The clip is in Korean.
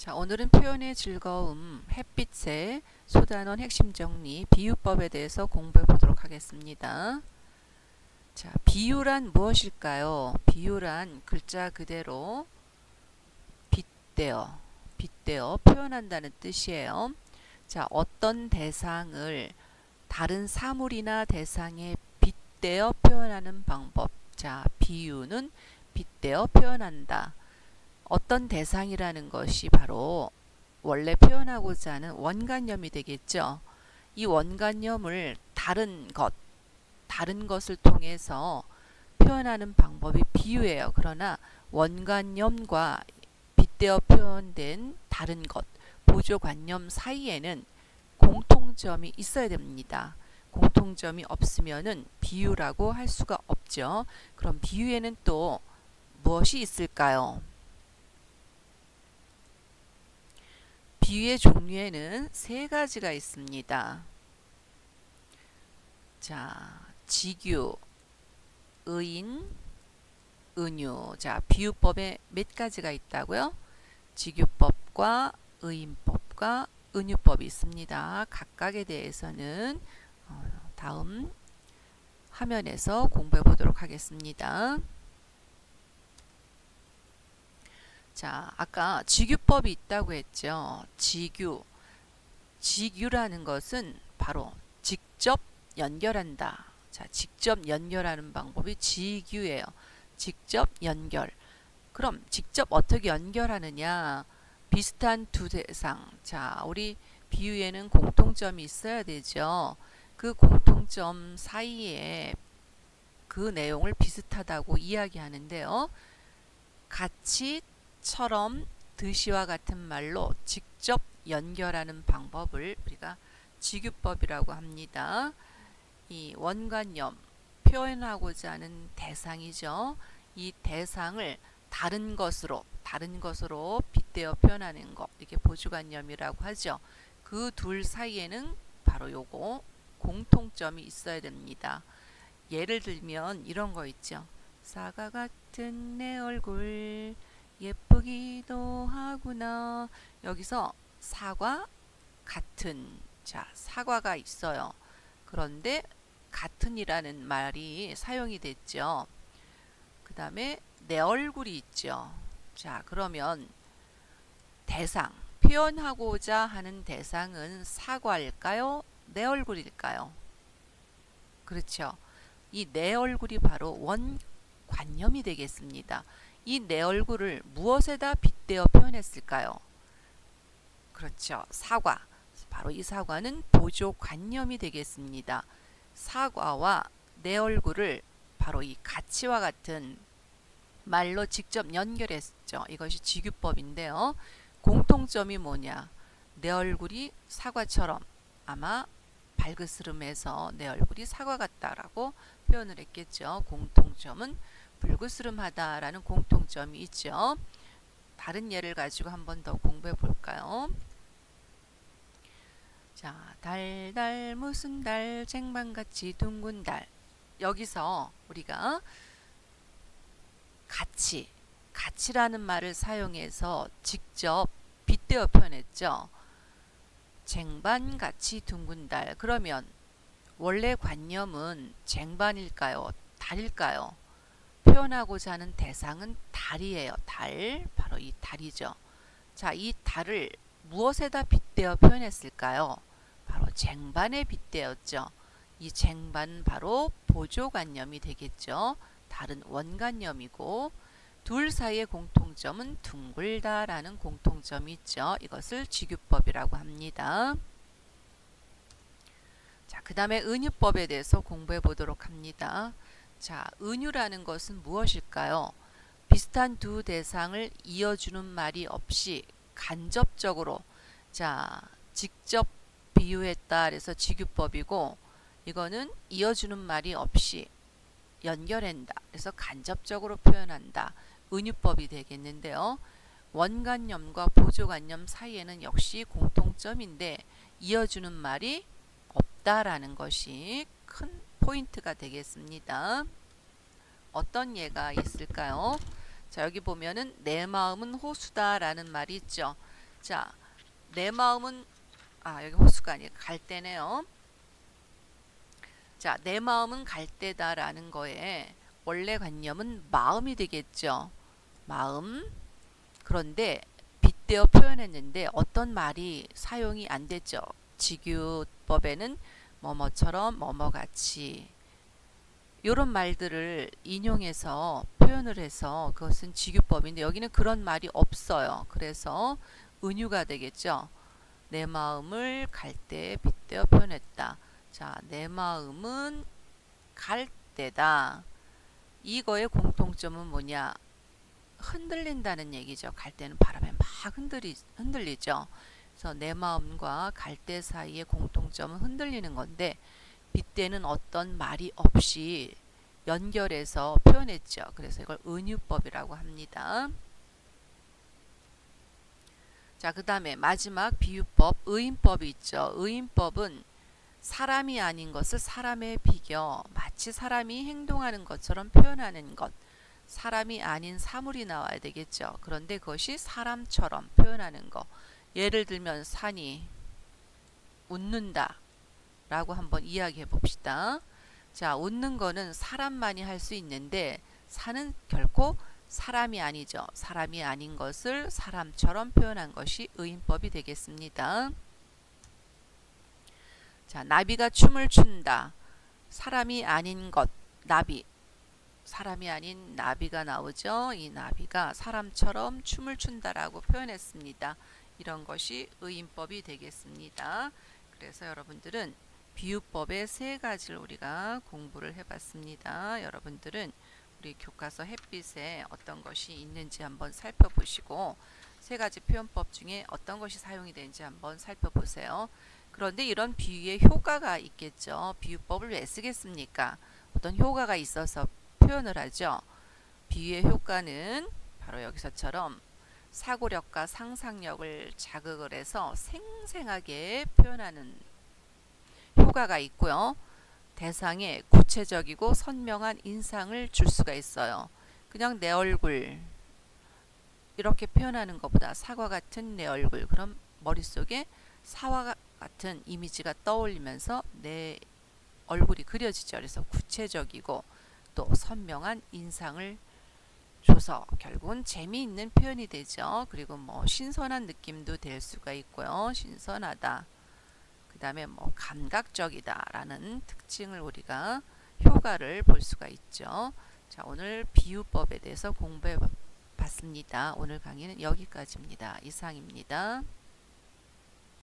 자, 오늘은 표현의 즐거움, 햇빛의 소단원 핵심 정리, 비유법에 대해서 공부해 보도록 하겠습니다. 자, 비유란 무엇일까요? 비유란 글자 그대로 빗대어 표현한다는 뜻이에요. 자, 어떤 대상을 다른 사물이나 대상에 빗대어 표현하는 방법. 자, 비유는 빗대어 표현한다. 어떤 대상이라는 것이 바로 원래 표현하고자 하는 원관념이 되겠죠. 이 원관념을 다른 것을 통해서 표현하는 방법이 비유예요. 그러나 원관념과 빗대어 표현된 다른 것, 보조관념 사이에는 공통점이 있어야 됩니다. 공통점이 없으면은 비유라고 할 수가 없죠. 그럼 비유에는 또 무엇이 있을까요? 비유의 종류에는 세 가지가 있습니다. 자, 직유, 의인, 은유. 자, 비유법에 몇 가지가 있다고요? 직유법과 의인법과 은유법이 있습니다. 각각에 대해서는 다음 화면에서 공부해 보도록 하겠습니다. 자, 아까 직유법이 있다고 했죠. 직유라는 것은 바로 직접 연결한다. 자, 직접 연결하는 방법이 직유예요. 직접 연결. 그럼 직접 어떻게 연결하느냐? 비슷한 두 대상. 자, 우리 비유에는 공통점이 있어야 되죠. 그 공통점 사이에 그 내용을 비슷하다고 이야기하는데요. 같이 처럼 드시와 같은 말로 직접 연결하는 방법을 우리가 직유법이라고 합니다. 이 원관념, 표현하고자 하는 대상이죠. 이 대상을 다른 것으로 빗대어 표현하는 것, 이게 보조관념이라고 하죠. 그 둘 사이에는 바로 요거 공통점이 있어야 됩니다. 예를 들면 이런 거 있죠. 사과 같은 내 얼굴 예쁘기도 하구나. 여기서 사과 같은, 자, 사과가 있어요. 그런데 같은이라는 말이 사용이 됐죠. 그 다음에 내 얼굴이 있죠. 자, 그러면 대상, 표현하고자 하는 대상은 사과일까요? 내 얼굴일까요? 그렇죠. 이 내 얼굴이 바로 원관념이 되겠습니다. 이 내 얼굴을 무엇에다 빗대어 표현했을까요? 그렇죠. 사과. 바로 이 사과는 보조관념이 되겠습니다. 사과와 내 얼굴을 바로 이 가치와 같은 말로 직접 연결했죠. 이것이 직유법인데요. 공통점이 뭐냐? 내 얼굴이 사과처럼, 아마 발그스름해서 내 얼굴이 사과 같다라고 표현을 했겠죠. 공통점은 불그스름하다라는 공통점이 있죠. 다른 예를 가지고 한 번 더 공부해 볼까요? 자, 달달 무슨 달, 쟁반같이 둥근 달. 여기서 우리가 가치라는 말을 사용해서 직접 빗대어 표현했죠. 쟁반같이 둥근 달. 그러면 원래 관념은 쟁반일까요? 달일까요? 표현하고자 하는 대상은 달이에요. 달. 바로 이 달이죠. 자, 이 달을 무엇에다 빗대어 표현했을까요? 바로 쟁반에 빗대었죠. 이 쟁반 바로 보조관념이 되겠죠. 달은 원관념이고 둘 사이의 공통점은 둥글다라는 공통점이 있죠. 이것을 직유법이라고 합니다. 자, 그 다음에 은유법에 대해서 공부해 보도록 합니다. 자, 은유라는 것은 무엇일까요? 비슷한 두 대상을 이어주는 말이 없이 간접적으로, 자, 직접 비유했다 그래서 직유법이고, 이거는 이어주는 말이 없이 연결한다 그래서 간접적으로 표현한다, 은유법이 되겠는데요. 원관념과 보조관념 사이에는 역시 공통점인데 이어주는 말이 없다라는 것이 큰 포인트가 되겠습니다. 어떤 예가 있을까요? 자, 여기 보면은 내 마음은 호수다 라는 말이 있죠. 자, 내 마음은 여기 호수가 아니라 갈대네요. 자, 내 마음은 갈대다라는 거에 원래 관념은 마음이 되겠죠. 마음. 그런데 빗대어 표현했는데 어떤 말이 사용이 안 됐죠. 직유법에는 뭐뭐처럼 뭐뭐같이 이런 말들을 인용해서 표현을 해서 그것은 직유법인데 여기는 그런 말이 없어요. 그래서 은유가 되겠죠. 내 마음을 갈대에 빗대어 표현했다. 자, 내 마음은 갈대다. 이거의 공통점은 뭐냐? 흔들린다는 얘기죠. 갈대는 바람에 막 흔들리죠. 그래서 내 마음과 갈대 사이의 공통점은 흔들리는 건데 빗대는 어떤 말이 없이 연결해서 표현했죠. 그래서 이걸 은유법이라고 합니다. 자, 그 다음에 마지막 비유법, 의인법이 있죠. 의인법은 사람이 아닌 것을 사람에 비겨 마치 사람이 행동하는 것처럼 표현하는 것. 사람이 아닌 사물이 나와야 되겠죠. 그런데 그것이 사람처럼 표현하는 거. 예를 들면 산이 웃는다 라고 한번 이야기해 봅시다. 자, 웃는 거는 사람만이 할 수 있는데 산은 결코 사람이 아니죠. 사람이 아닌 것을 사람처럼 표현한 것이 의인법이 되겠습니다. 자, 나비가 춤을 춘다. 사람이 아닌 것, 나비. 사람이 아닌 나비가 나오죠. 이 나비가 사람처럼 춤을 춘다라고 표현했습니다. 이런 것이 의인법이 되겠습니다. 그래서 여러분들은 비유법의 세 가지를 우리가 공부를 해봤습니다. 여러분들은 우리 교과서 햇빛에 어떤 것이 있는지 한번 살펴보시고 세 가지 표현법 중에 어떤 것이 사용이 되는지 한번 살펴보세요. 그런데 이런 비유에 효과가 있겠죠. 비유법을 왜 쓰겠습니까? 어떤 효과가 있어서 표현을 하죠. 비유의 효과는 바로 여기서처럼 사고력과 상상력을 자극을 해서 생생하게 표현하는 효과가 있고요. 대상에 구체적이고 선명한 인상을 줄 수가 있어요. 그냥 내 얼굴 이렇게 표현하는 것보다 사과 같은 내 얼굴, 그럼 머릿속에 사과 같은 이미지가 떠올리면서 내 얼굴이 그려지죠. 그래서 구체적이고 또 선명한 인상을 줘서 결국은 재미있는 표현이 되죠. 그리고 뭐 신선한 느낌도 될 수가 있고요. 신선하다. 그 다음에 뭐 감각적이다 라는 특징을 우리가 효과를 볼 수가 있죠. 자, 오늘 비유법에 대해서 공부해 봤습니다. 오늘 강의는 여기까지입니다. 이상입니다.